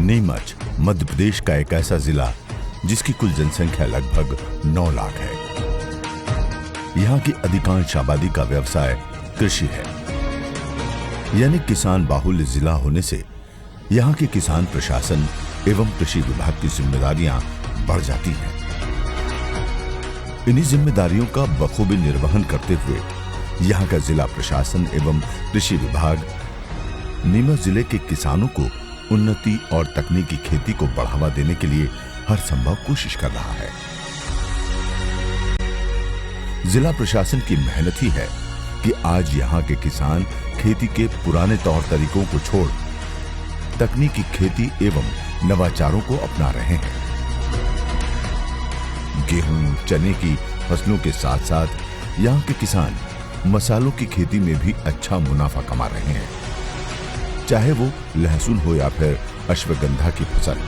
नीमच मध्य प्रदेश का एक ऐसा जिला जिसकी कुल जनसंख्या लगभग 9 लाख है। यहाँ की अधिकांश आबादी का व्यवसाय कृषि है, यानी किसान बाहुल्य जिला होने से यहाँ के किसान प्रशासन एवं कृषि विभाग की जिम्मेदारियां बढ़ जाती हैं। इन्हीं जिम्मेदारियों का बखूबी निर्वहन करते हुए यहाँ का जिला प्रशासन एवं कृषि विभाग नीमच जिले के किसानों को उन्नति और तकनीकी खेती को बढ़ावा देने के लिए हर संभव कोशिश कर रहा है। जिला प्रशासन की मेहनत ही है कि आज यहाँ के किसान खेती के पुराने तौर तरीकों को छोड़ तकनीकी खेती एवं नवाचारों को अपना रहे हैं। गेहूं, चने की फसलों के साथ साथ यहाँ के किसान मसालों की खेती में भी अच्छा मुनाफा कमा रहे हैं, चाहे वो लहसुन हो या फिर अश्वगंधा की फसल।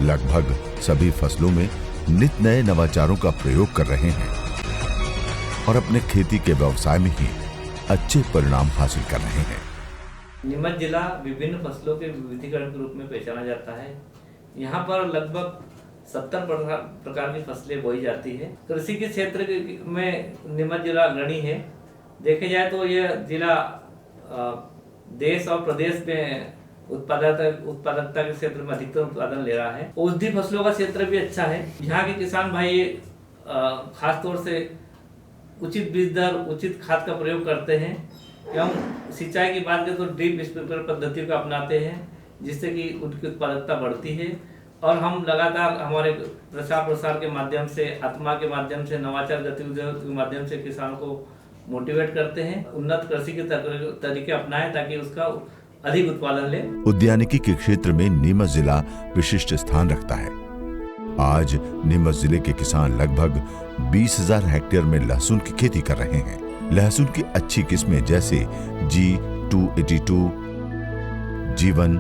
लगभग सभी फसलों में नित नए नवाचारों का प्रयोग कर रहे हैं और अपने खेती के व्यवसाय में ही अच्छे परिणाम हासिल कर रहे हैं। नीमच जिला विभिन्न फसलों के विविधीकरण के रूप में पहचाना जाता है। यहाँ पर लगभग 70 प्रकार की फसलें बोई जाती है। कृषि के क्षेत्र में नीमच जिला अग्रणी है। देखे जाए तो यह जिला देश और प्रदेश में उत्पादकता के क्षेत्र में अधिकतम उत्पादन ले रहा है। औषधि फसलों का क्षेत्र भी अच्छा है। यहाँ के किसान भाई खास तौर से उचित बीज दर, उचित खाद का प्रयोग करते हैं एवं सिंचाई की बात करें तो ड्रिप स्प्रिंकलर पद्धति को अपनाते हैं, जिससे कि उनकी उत्पादकता बढ़ती है। और हम लगातार हमारे प्रचार प्रसार के माध्यम से, आत्मा के माध्यम से, नवाचार गतिविधियों के माध्यम से किसानों को मोटिवेट करते हैं उन्नत कृषि के तरीके अपनाएं ताकि उसका अधिक उत्पादन ले। उद्यानिकी के क्षेत्र में नीमच जिला विशिष्ट स्थान रखता है। आज नीमच जिले के किसान लगभग 20,000 हेक्टेयर में लहसुन की खेती कर रहे हैं। लहसुन की अच्छी किस्में जैसे G282, G1,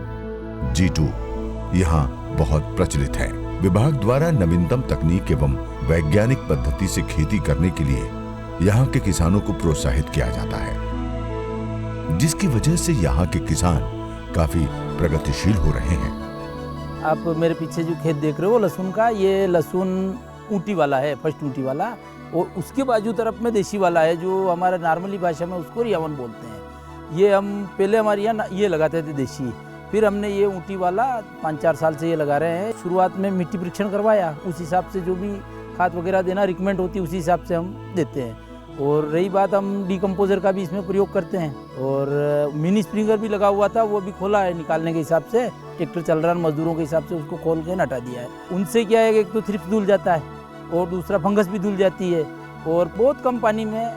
G2 यहाँ बहुत प्रचलित है। विभाग द्वारा नवीनतम तकनीक एवं वैज्ञानिक पद्धति से खेती करने के लिए यहाँ के किसानों को प्रोत्साहित किया जाता है, जिसकी वजह से यहाँ के किसान काफी प्रगतिशील हो रहे हैं। आप मेरे पीछे जो खेत देख रहे हो लहसुन का, ये लहसुन ऊँटी वाला है, फर्स्ट ऊँटी वाला, और उसके बाजू तरफ में देसी वाला है जो हमारा नॉर्मली भाषा में उसको रियावन बोलते हैं। ये हम पहले हमारे यहाँ ये लगाते थे देसी, फिर हमने ये ऊँटी वाला 5-4 साल से ये लगा रहे हैं। शुरुआत में मिट्टी परीक्षण करवाया, उस हिसाब से जो भी खाद वगैरह देना रिकमेंड होती है उसी हिसाब से हम देते हैं। और रही बात, हम डीकम्पोजर का भी इसमें प्रयोग करते हैं। और मिनी स्प्रिंगर भी लगा हुआ था, वो भी खोला है निकालने के हिसाब से, ट्रैक्टर चल रहा है मजदूरों के हिसाब से उसको खोल के हटा दिया है। उनसे क्या है कि एक तो थ्रिप्स धुल जाता है और दूसरा फंगस भी धुल जाती है और बहुत कम पानी में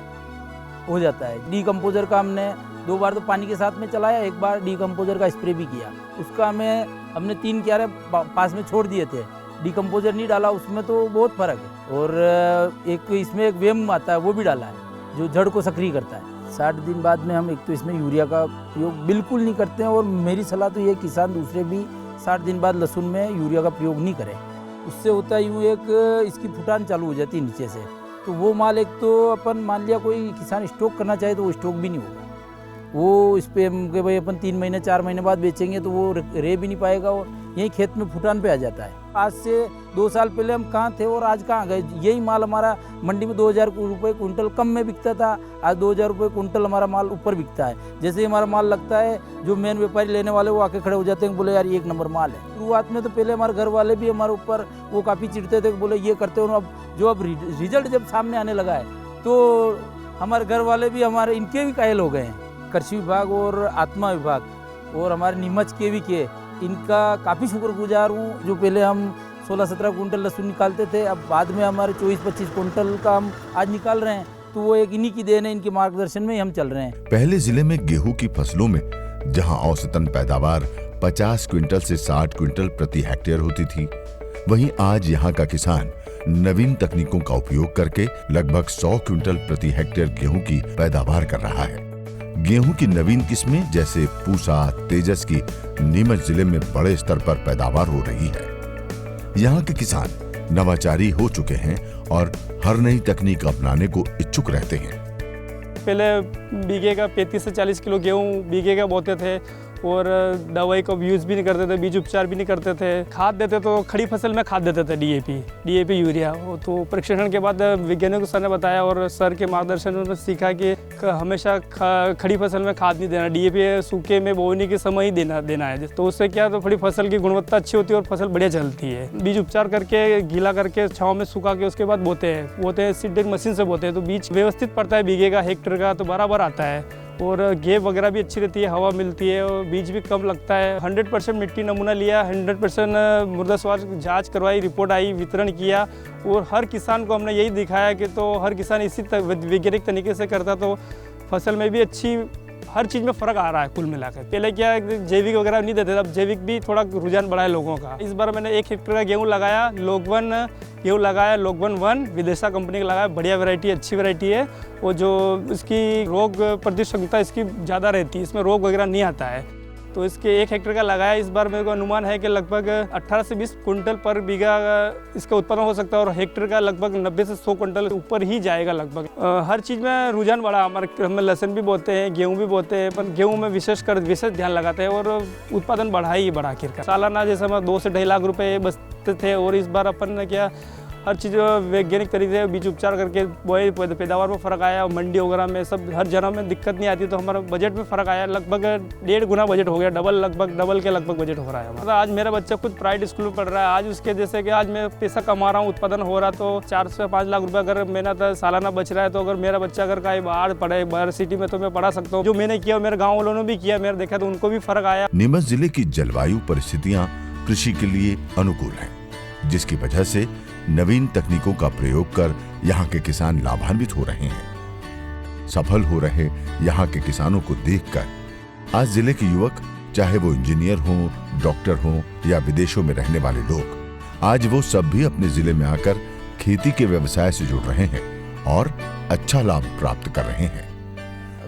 हो जाता है। डीकम्पोजर का हमने 2 बार तो पानी के साथ में चलाया, 1 बार डीकम्पोजर का स्प्रे भी किया। उसका हमने 3 क्यारे पास में छोड़ दिए थे, डीकम्पोजर नहीं डाला, उसमें तो बहुत फर्क है। और एक इसमें एक वेम आता है वो भी डाला है जो जड़ को सक्रिय करता है। 60 दिन बाद में हम एक तो इसमें यूरिया का प्रयोग बिल्कुल नहीं करते हैं और मेरी सलाह तो ये किसान दूसरे भी 60 दिन बाद लहसुन में यूरिया का प्रयोग नहीं करें। उससे होता है यूँ एक इसकी फुटान चालू हो जाती है नीचे से, तो वो माल एक तो अपन मान लिया कोई किसान स्टॉक करना चाहे तो वो स्टॉक भी नहीं होगा। वो इस पे कि भाई अपन 3 महीने 4 महीने बाद बेचेंगे तो वो रह भी नहीं पाएगा और यही खेत में फुटान पे आ जाता है। आज से 2 साल पहले हम कहाँ थे और आज कहाँ गए। यही माल हमारा मंडी में 2,000 रुपये कुंटल कम में बिकता था, आज 2,000 रुपये कुंटल हमारा माल ऊपर बिकता है। जैसे ही हमारा माल लगता है, जो मेन व्यापारी लेने वाले वो आके खड़े हो जाते हैं, बोले यार ये 1 नंबर माल है। शुरुआत में तो पहले हमारे घर वाले भी हमारे ऊपर वो काफ़ी चिढ़ते थे, बोले ये करते हो। अब रिजल्ट जब सामने आने लगा है तो हमारे घर वाले भी हमारे इनके भी कायल हो गए हैं। कृषि विभाग और आत्मा विभाग और हमारे नीमच के भी इनका काफ़ी शुक्रगुजार हूँ। जो पहले हम 16-17 कुंटल लहसुन निकालते थे, अब बाद में हमारे 24-25 कुंटल का हम आज निकाल रहे हैं, तो वो एक इन्हीं की देन है, इनके मार्गदर्शन में ही हम चल रहे हैं। पहले जिले में गेहूं की फसलों में जहां औसतन पैदावार 50 क्विंटल से 60 क्विंटल प्रति हेक्टेयर होती थी, वहीं आज यहाँ का किसान नवीन तकनीकों का उपयोग करके लगभग 100 क्विंटल प्रति हेक्टेयर गेहूं की पैदावार कर रहा है। गेहूं की नवीन किस्में जैसे पूसा, तेजस की नीमच जिले में बड़े स्तर पर पैदावार हो रही है। यहाँ के किसान नवाचारी हो चुके हैं और हर नई तकनीक अपनाने को इच्छुक रहते हैं। पहले बीघे का 35 से 40 किलो गेहूँ बीघे का बोते थे, और दवाई का यूज़ भी नहीं करते थे, बीज उपचार भी नहीं करते थे। खाद देते तो खड़ी फसल में खाद देते थे, डीएपी यूरिया। तो प्रशिक्षण के बाद वैज्ञानिक सर ने बताया और सर के मार्गदर्शन में सीखा कि हमेशा खड़ी फसल में खाद नहीं देना, डीएपी सूखे में बोने के समय ही देना है। तो उससे क्या, तो थोड़ी फसल की गुणवत्ता अच्छी होती है और फसल बढ़िया चलती है। बीज उपचार करके गीला करके छाँव में सुखा के उसके बाद बोते हैं सीड ड्रिल मशीन से बोते हैं। तो बीज व्यवस्थित पड़ता है, बीघे का हेक्टेयर का, तो बराबर आता है और गेप वगैरह भी अच्छी रहती है, हवा मिलती है और बीज भी कम लगता है। 100% मिट्टी नमूना लिया, 100% मृदा स्वास्थ्य जांच करवाई, रिपोर्ट आई, वितरण किया और हर किसान को हमने यही दिखाया कि तो हर किसान इसी वैज्ञानिक तरीके से करता तो फसल में भी अच्छी हर चीज़ में फ़र्क आ रहा है कुल मिलाकर। पहले क्या जैविक वगैरह नहीं देते थे, अब जैविक भी थोड़ा रुझान बढ़ा है लोगों का। इस बार मैंने 1 हेक्टेयर का गेहूँ लगाया, लोगवन गेहूँ लगाया, लोगवन 1 विदेशा कंपनी का लगाया। बढ़िया वैरायटी, अच्छी वैरायटी है और जो इसकी रोग प्रतिशमता इसकी ज़्यादा रहती है, इसमें रोग वगैरह नहीं आता है। तो इसके 1 हेक्टेयर का लगाया। इस बार मेरे को अनुमान है कि लगभग 18 से 20 कुंटल पर बीघा इसका उत्पादन हो सकता है और हेक्टेयर का लगभग 90 से 100 कुंटल ऊपर ही जाएगा लगभग। हर चीज़ में रुझान बढ़ा। हम लहसुन भी बोते हैं, गेहूँ भी बोते हैं, पर गेहूँ में विशेष ध्यान लगाते हैं और उत्पादन बढ़ा आखिर का। सालाना जैसे हम 2 से 2.5 लाख रुपये बचते थे और इस बार अपन ने क्या हर चीज़ वैज्ञानिक तरीके से बीज उपचार करके बोए, पैदावार में फ़र्क आया और मंडी वगैरह में सब हर जगह में दिक्कत नहीं आती। तो हमारा बजट में फ़र्क आया, लगभग 1.5 गुना बजट हो गया, डबल के लगभग बजट हो रहा है हमारा। आज मेरा बच्चा खुद प्राइवेट स्कूल में पढ़ रहा है, आज उसके जैसे कि आज मैं पैसा कमा रहा हूँ, उत्पादन हो रहा, तो 4 से 5 लाख रुपये अगर मेहनत सालाना बच रहा है, तो अगर मेरा बच्चा अगर कहीं बाहर पढ़े, बाहर सिटी में, तो मैं पढ़ा सकता हूँ। जो मैंने किया मेरे गाँव वालों ने भी किया, मैंने देखा तो उनको भी फ़र्क आया। नीमच जिले की जलवायु परिस्थितियां कृषि के लिए अनुकूल हैं, जिसकी वजह से नवीन तकनीकों का प्रयोग कर यहाँ के किसान लाभान्वित हो रहे हैं। सफल हो रहे यहाँ के किसानों को देखकर आज जिले के युवक, चाहे वो इंजीनियर हो, डॉक्टर हो या विदेशों में रहने वाले लोग, आज वो सब भी अपने जिले में आकर खेती के व्यवसाय से जुड़ रहे हैं और अच्छा लाभ प्राप्त कर रहे हैं।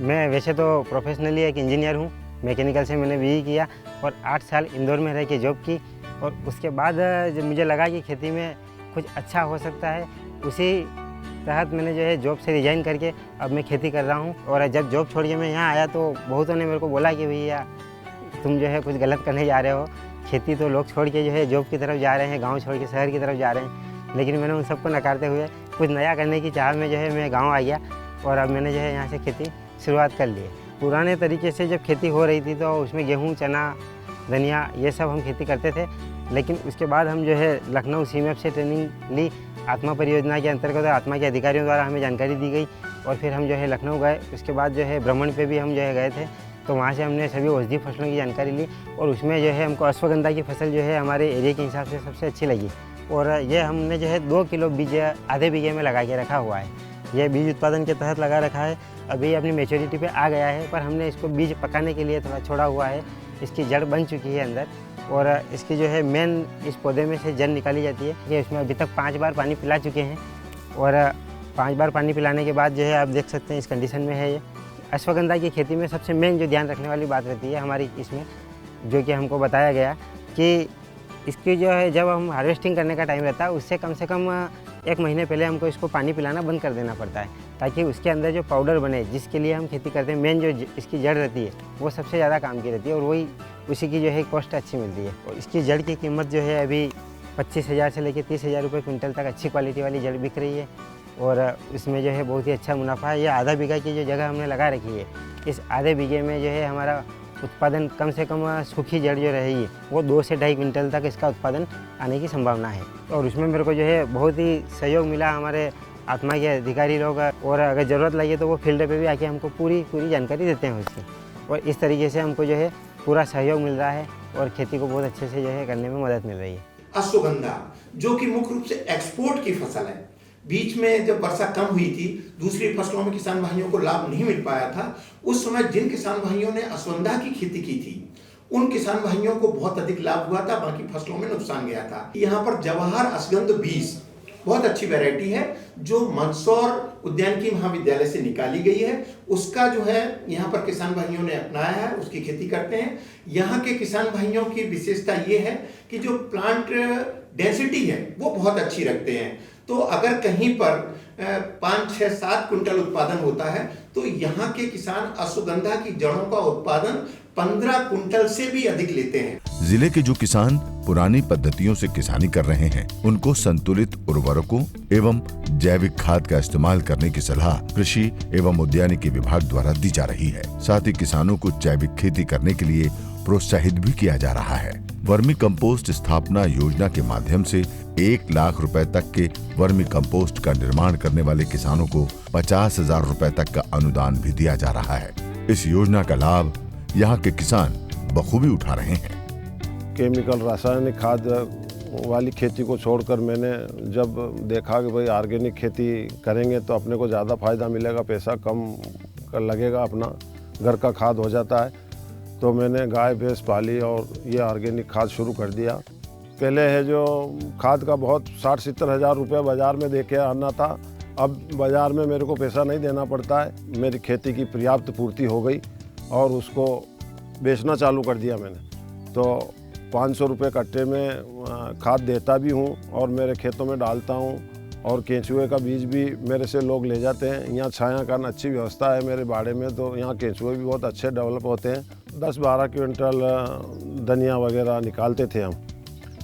मैं वैसे तो प्रोफेशनली एक इंजीनियर हूँ, मैकेनिकल से मैंने BE किया और 8 साल इंदौर में रह के जॉब की और उसके बाद जब मुझे लगा कि खेती में कुछ अच्छा हो सकता है, उसी तहत मैंने जो है जॉब से रिज़ाइन करके अब मैं खेती कर रहा हूँ। और जब जॉब छोड़ के मैं यहाँ आया तो बहुतों ने मेरे को बोला कि भैया तुम जो है कुछ गलत करने जा रहे हो, खेती तो लोग छोड़ के जो है जॉब की तरफ जा रहे हैं, गाँव छोड़ के शहर की तरफ जा रहे हैं। लेकिन मैंने उन सबको नकारते हुए कुछ नया करने की चाह में जो है मैं गाँव आ गया और अब मैंने जो है यहाँ से खेती शुरुआत कर ली है। पुराने तरीके से जब खेती हो रही थी तो उसमें गेहूँ, चना, धनिया ये सब हम खेती करते थे। लेकिन उसके बाद हम जो है लखनऊ CMAP से ट्रेनिंग ली, आत्मा परियोजना के अंतर्गत आत्मा के अधिकारियों द्वारा हमें जानकारी दी गई और फिर हम जो है लखनऊ गए। उसके बाद जो है भ्रमण पे भी हम जो है गए थे, तो वहाँ से हमने सभी औषधीय फसलों की जानकारी ली और उसमें जो है हमको अश्वगंधा की फसल जो है हमारे एरिया के हिसाब से सबसे अच्छी लगी और ये हमने जो है 2 किलो बीज आधे बीघे में लगा के रखा हुआ है। ये बीज उत्पादन के तहत लगा रखा है, अभी अपनी मैच्योरिटी पे आ गया है, पर हमने इसको बीज पकाने के लिए थोड़ा छोड़ा हुआ है। इसकी जड़ बन चुकी है अंदर और इसकी जो है मेन इस पौधे में से जड़ निकाली जाती है। ये इसमें अभी तक 5 बार पानी पिला चुके हैं और 5 बार पानी पिलाने के बाद जो है आप देख सकते हैं इस कंडीशन में है। ये अश्वगंधा की खेती में सबसे मेन जो ध्यान रखने वाली बात रहती है हमारी इसमें, जो कि हमको बताया गया कि इसकी जो है जब हम हार्वेस्टिंग करने का टाइम रहता है उससे कम से कम 1 महीने पहले हमको इसको पानी पिलाना बंद कर देना पड़ता है, ताकि उसके अंदर जो पाउडर बने जिसके लिए हम खेती करते हैं, मेन जो इसकी जड़ रहती है वो सबसे ज़्यादा काम की रहती है और वही उसी की जो है कॉस्ट अच्छी मिलती है। और इसकी जड़ की कीमत जो है अभी 25,000 से लेकर 30,000 रुपये क्विंटल तक अच्छी क्वालिटी वाली जड़ बिक रही है और इसमें जो है बहुत ही अच्छा मुनाफा है। ये आधा बीघा की जो जगह हमने लगा रखी है, इस आधे बीघे में जो है हमारा उत्पादन कम से कम सूखी जड़ जो रहेगी वो 2 से 2.5 क्विंटल तक इसका उत्पादन आने की संभावना है। और उसमें मेरे को जो है बहुत ही सहयोग मिला हमारे आत्मा के अधिकारी लोग, और अगर ज़रूरत लगे तो वो फील्ड पे भी आके हमको पूरी जानकारी देते हैं उसकी, और इस तरीके से हमको जो है पूरा सहयोग मिल रहा है और खेती को बहुत अच्छे से जो है करने में मदद मिल रही है। अश्वगंधा जो कि मुख्य रूप से एक्सपोर्ट की फसल है, बीच में जब वर्षा कम हुई थी, दूसरी फसलों में किसान भाइयों को लाभ नहीं मिल पाया था, उस समय जिन किसान भाइयों ने अश्वगंधा की खेती की थी उन किसान भाइयों को बहुत अधिक लाभ हुआ था, बाकी फसलों में नुकसान गया था। यहाँ पर जवाहर अश्वगंध 20 बहुत अच्छी वैरायटी है जो मंदसौर उद्यानिकी महाविद्यालय से निकाली गई है, उसका जो है यहाँ पर किसान भाइयों ने अपनाया है, उसकी खेती करते हैं। यहाँ के किसान भाइयों की विशेषता ये है कि जो प्लांट डेंसिटी है वो बहुत अच्छी रखते हैं। तो अगर कहीं पर 5, 6, 7 कुंटल उत्पादन होता है, तो यहाँ के किसान अश्वगंधा की जड़ों का उत्पादन 15 कुंटल से भी अधिक लेते हैं। जिले के जो किसान पुरानी पद्धतियों से किसानी कर रहे हैं, उनको संतुलित उर्वरकों एवं जैविक खाद का इस्तेमाल करने की सलाह कृषि एवं उद्यानिकी विभाग द्वारा दी जा रही है। साथ ही किसानों को जैविक खेती करने के लिए प्रोत्साहित भी किया जा रहा है। वर्मी कंपोस्ट स्थापना योजना के माध्यम से 1 लाख रुपए तक के वर्मी कंपोस्ट का निर्माण करने वाले किसानों को 50,000 रुपए तक का अनुदान भी दिया जा रहा है। इस योजना का लाभ यहाँ के किसान बखूबी उठा रहे हैं। केमिकल रासायनिक खाद वाली खेती को छोड़कर मैंने जब देखा कि भाई ऑर्गेनिक खेती करेंगे तो अपने को ज़्यादा फायदा मिलेगा, पैसा कम लगेगा, अपना घर का खाद हो जाता है, तो मैंने गाय भैंस पाली और ये ऑर्गेनिक खाद शुरू कर दिया। पहले है जो खाद का बहुत 60-70 हज़ार रुपये बाज़ार में दे के आना था, अब बाज़ार में मेरे को पैसा नहीं देना पड़ता है। मेरी खेती की पर्याप्त पूर्ति हो गई और उसको बेचना चालू कर दिया मैंने। तो 500 रुपये कट्टे में खाद देता भी हूँ और मेरे खेतों में डालता हूँ, और केंचुए का बीज भी मेरे से लोग ले जाते हैं। यहाँ छाया का अच्छी व्यवस्था है मेरे बाड़े में, तो यहाँ केंचुए भी बहुत अच्छे डेवलप होते हैं। 10-12 क्विंटल धनिया वगैरह निकालते थे हम।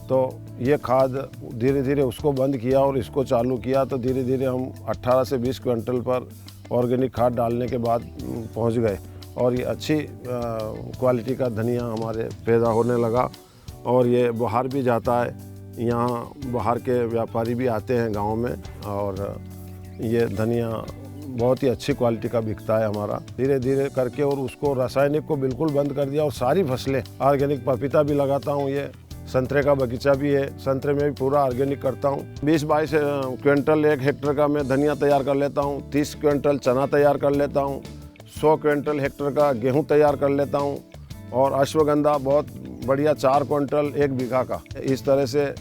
तो ये खाद धीरे धीरे उसको बंद किया और इसको चालू किया, तो धीरे धीरे हम 18 से 20 क्विंटल पर ऑर्गेनिक खाद डालने के बाद पहुँच गए, और ये अच्छी क्वालिटी का धनिया हमारे पैदा होने लगा। और ये बाहर भी जाता है, यहाँ बाहर के व्यापारी भी आते हैं गांव में, और ये धनिया बहुत ही अच्छी क्वालिटी का बिकता है हमारा। धीरे धीरे करके और उसको रासायनिक को बिल्कुल बंद कर दिया और सारी फसलें ऑर्गेनिक। पपीता भी लगाता हूँ, ये संतरे का बगीचा भी है, संतरे में भी पूरा ऑर्गेनिक करता हूँ। 20-22 क्विंटल 1 हेक्टेयर का मैं धनिया तैयार कर लेता हूँ, 30 क्विंटल चना तैयार कर लेता हूँ, 100 क्विंटल हेक्टेयर का गेहूँ तैयार कर लेता हूँ, और अश्वगंधा बहुत बढ़िया 4 क्विंटल 1 बीघा का। इस तरह से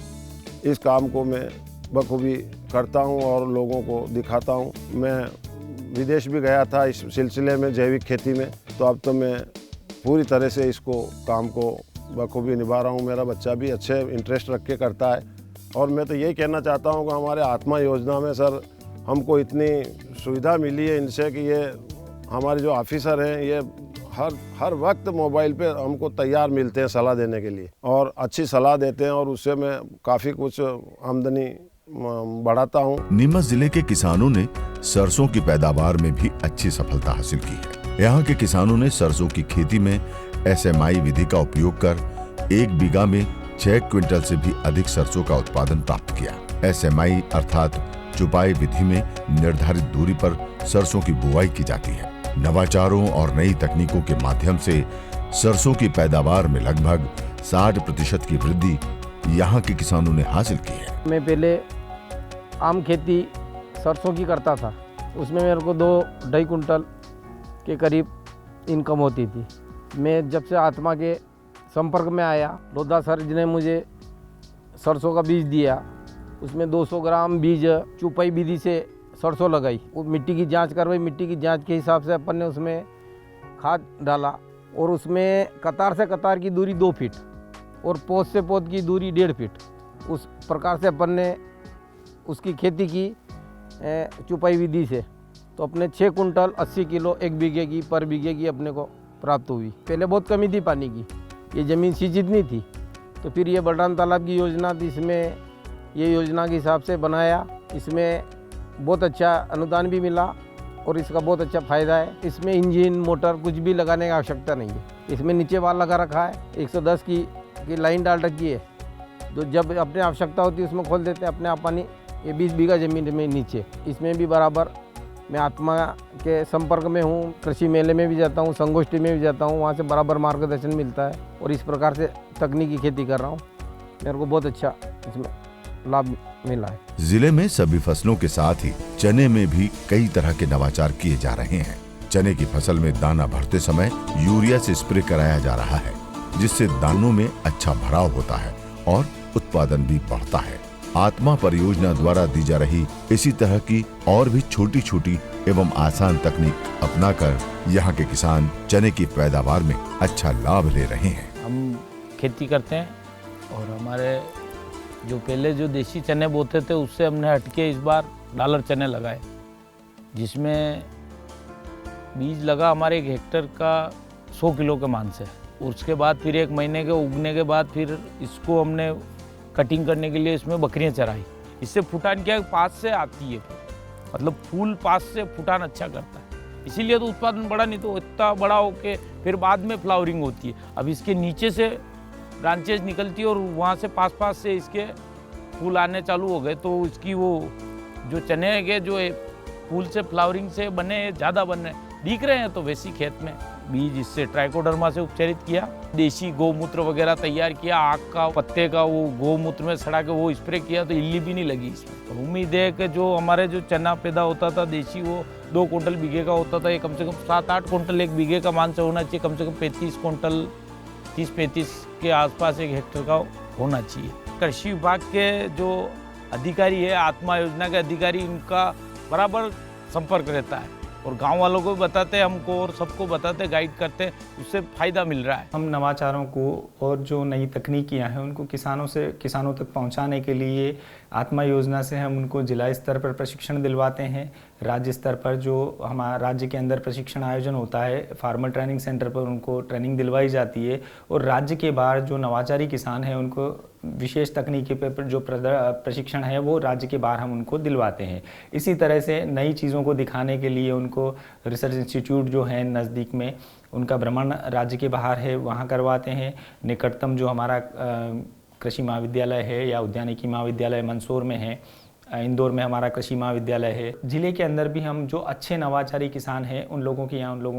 इस काम को मैं बखूबी करता हूँ और लोगों को दिखाता हूँ। मैं विदेश भी गया था इस सिलसिले में, जैविक खेती में, तो अब तो मैं पूरी तरह से इसको काम को बखूबी निभा रहा हूँ। मेरा बच्चा भी अच्छे इंटरेस्ट रख के करता है, और मैं तो यही कहना चाहता हूँ कि हमारे आत्मा योजना में सर हमको इतनी सुविधा मिली है इनसे कि ये हमारे जो ऑफिसर हैं ये हर वक्त मोबाइल पे हमको तैयार मिलते हैं सलाह देने के लिए, और अच्छी सलाह देते हैं, और उससे मैं काफ़ी कुछ आमदनी बढ़ाता हूँ। नीमच जिले के किसानों ने सरसों की पैदावार में भी अच्छी सफलता हासिल की है। यहाँ के किसानों ने सरसों की खेती में SMI विधि का उपयोग कर 1 बीघा में 6 क्विंटल से भी अधिक सरसों का उत्पादन प्राप्त किया। SMI अर्थात चुपाई विधि में निर्धारित दूरी पर सरसों की बुआई की जाती है। नवाचारों और नई तकनीकों के माध्यम से सरसों की पैदावार में लगभग 60% की वृद्धि यहाँ के किसानों ने हासिल की है। मैं पहले आम खेती सरसों की करता था, उसमें मेरे को 2-2.5 कुंटल के करीब इनकम होती थी। मैं जब से आत्मा के संपर्क में आया, लोधा सर जी ने मुझे सरसों का बीज दिया, उसमें 200 ग्राम बीज चुपाई विधि से सरसों लगाई। वो मिट्टी की जांच करवाई, मिट्टी की जांच के हिसाब से अपन ने उसमें खाद डाला, और उसमें कतार से कतार की दूरी 2 फीट और पौध से पौध की दूरी 1.5 फीट। उस प्रकार से अपन ने उसकी खेती की चुपाई विधि से, तो अपने 6 कुंटल 80 किलो 1 बीघे की पर बीघे की अपने को प्राप्त हुई। पहले बहुत कमी थी पानी की, ये ज़मीन सिंचित नहीं थी, तो फिर ये बलराम तालाब की योजना थी, इसमें ये योजना के हिसाब से बनाया। इसमें बहुत अच्छा अनुदान भी मिला और इसका बहुत अच्छा फ़ायदा है। इसमें इंजन मोटर कुछ भी लगाने की आवश्यकता नहीं है। इसमें नीचे वाल लगा रखा है, 110 की लाइन डाल रखी है, तो जब अपने आवश्यकता होती है उसमें खोल देते हैं, अपने आप पानी। ये 20 बीघा ज़मीन में नीचे, इसमें भी बराबर मैं आत्मा के संपर्क में हूँ। कृषि मेले में भी जाता हूँ, संगोष्ठी में भी जाता हूँ, वहाँ से बराबर मार्गदर्शन मिलता है, और इस प्रकार से तकनीकी खेती कर रहा हूँ। मेरे को बहुत अच्छा इसमें लाभ मिला है। जिले में सभी फसलों के साथ ही चने में भी कई तरह के नवाचार किए जा रहे हैं। चने की फसल में दाना भरते समय यूरिया से स्प्रे कराया जा रहा है, जिससे दानों में अच्छा भराव होता है और उत्पादन भी बढ़ता है। आत्मा परियोजना द्वारा दी जा रही इसी तरह की और भी छोटी छोटी एवं आसान तकनीक अपनाकर यहाँ के किसान चने की पैदावार में अच्छा लाभ ले रहे हैं। हम खेती करते हैं, और हमारे जो पहले जो देसी चने बोते थे उससे हमने हटके इस बार डॉलर चने लगाए, जिसमें बीज लगा हमारे 1 हेक्टर का 100 किलो के मान से। उसके बाद फिर 1 महीने के उगने के बाद फिर इसको हमने कटिंग करने के लिए इसमें बकरियां चराई। इससे फुटान क्या पास से आती है, मतलब फूल पास से फुटान अच्छा करता है, इसीलिए तो उत्पादन बड़ा, नहीं तो इतना बड़ा होके फिर बाद में फ्लावरिंग होती है। अब इसके नीचे से ब्रांचेज निकलती है और वहाँ से पास से इसके फूल आने चालू हो गए, तो इसकी वो जो चने के जो फूल से फ्लावरिंग से बने ज़्यादा बने दिख रहे हैं, तो वैसी खेत में बीज इससे ट्राइकोडर्मा से उपचारित किया, देसी गौमूत्र वगैरह तैयार किया, आग का पत्ते का वो गौमूत्र में सड़ा के वो स्प्रे किया, तो इल्ली भी नहीं लगी इसमें। और उम्मीद है कि जो हमारे जो चना पैदा होता था देसी, वो 2 कुंटल बीघे का होता था, ये कम से कम 7-8 कुंटल 1 बीघे का मान से होना चाहिए, कम से कम 35 कुंटल 30-35 के आसपास 1 हेक्टर का होना चाहिए। कृषि विभाग के जो अधिकारी है, आत्मा योजना के अधिकारी, इनका बराबर संपर्क रहता है और गांव वालों को भी बताते हैं हमको, और सबको बताते, गाइड करते हैं, उससे फ़ायदा मिल रहा है। हम नवाचारों को और जो नई तकनीकियां हैं उनको किसानों तक पहुंचाने के लिए आत्मा योजना से हम उनको जिला स्तर पर प्रशिक्षण दिलवाते हैं। राज्य स्तर पर जो हमारा राज्य के अंदर प्रशिक्षण आयोजन होता है, फार्मर ट्रेनिंग सेंटर पर उनको ट्रेनिंग दिलवाई जाती है, और राज्य के बाहर जो नवाचारी किसान हैं उनको विशेष तकनीकी पर जो प्रशिक्षण है वो राज्य के बाहर हम उनको दिलवाते हैं। इसी तरह से नई चीज़ों को दिखाने के लिए उनको रिसर्च इंस्टीट्यूट जो हैं नज़दीक में, उनका भ्रमण राज्य के बाहर है, वहाँ करवाते हैं। निकटतम जो हमारा कृषि महाविद्यालय है या उद्यानिकी महाविद्यालय मंदसौर में है, इंदौर में हमारा कृषि महाविद्यालय है। जिले के अंदर भी हम जो अच्छे नवाचारी किसान हैं उन लोगों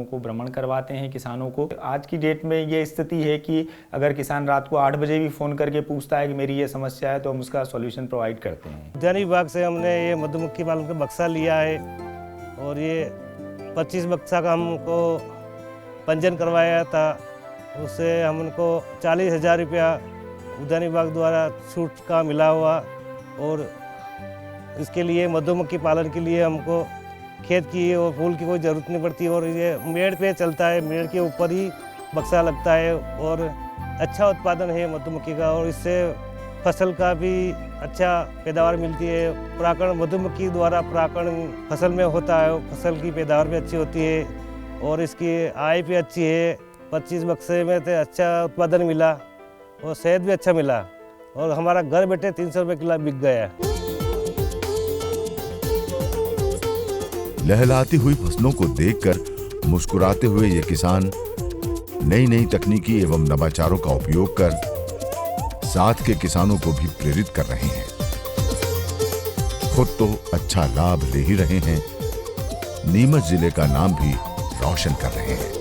को भ्रमण करवाते हैं, किसानों को। आज की डेट में ये स्थिति है कि अगर किसान रात को 8 बजे भी फ़ोन करके पूछता है कि मेरी ये समस्या है, तो हम उसका सॉल्यूशन प्रोवाइड करते हैं। उद्यानिक विभाग से हमने ये मधुमक्खी पालन का बक्सा लिया है, और ये 25 बक्सा का हमको पंजीयन करवाया था, उससे हम उनको 40,000 रुपया उद्यानिक विभाग द्वारा छूट का मिला हुआ। और इसके लिए मधुमक्खी पालन के लिए हमको खेत की और फूल की कोई ज़रूरत नहीं पड़ती, और ये मेड़ पे चलता है, मेड़ के ऊपर ही बक्सा लगता है, और अच्छा उत्पादन है मधुमक्खी का, और इससे फसल का भी अच्छा पैदावार मिलती है। परागण मधुमक्खी द्वारा परागण फसल में होता है, फसल की पैदावार भी अच्छी होती है और इसकी आय भी अच्छी है। 25 बक्से में तो अच्छा उत्पादन मिला और सेहत भी अच्छा मिला, और हमारा घर बैठे 300 रुपये किलो बिक गया। लहलहाती हुई फसलों को देखकर मुस्कुराते हुए ये किसान नई तकनीकी एवं नवाचारों का उपयोग कर साथ के किसानों को भी प्रेरित कर रहे हैं। खुद तो अच्छा लाभ ले ही रहे हैं, नीमच जिले का नाम भी रोशन कर रहे हैं।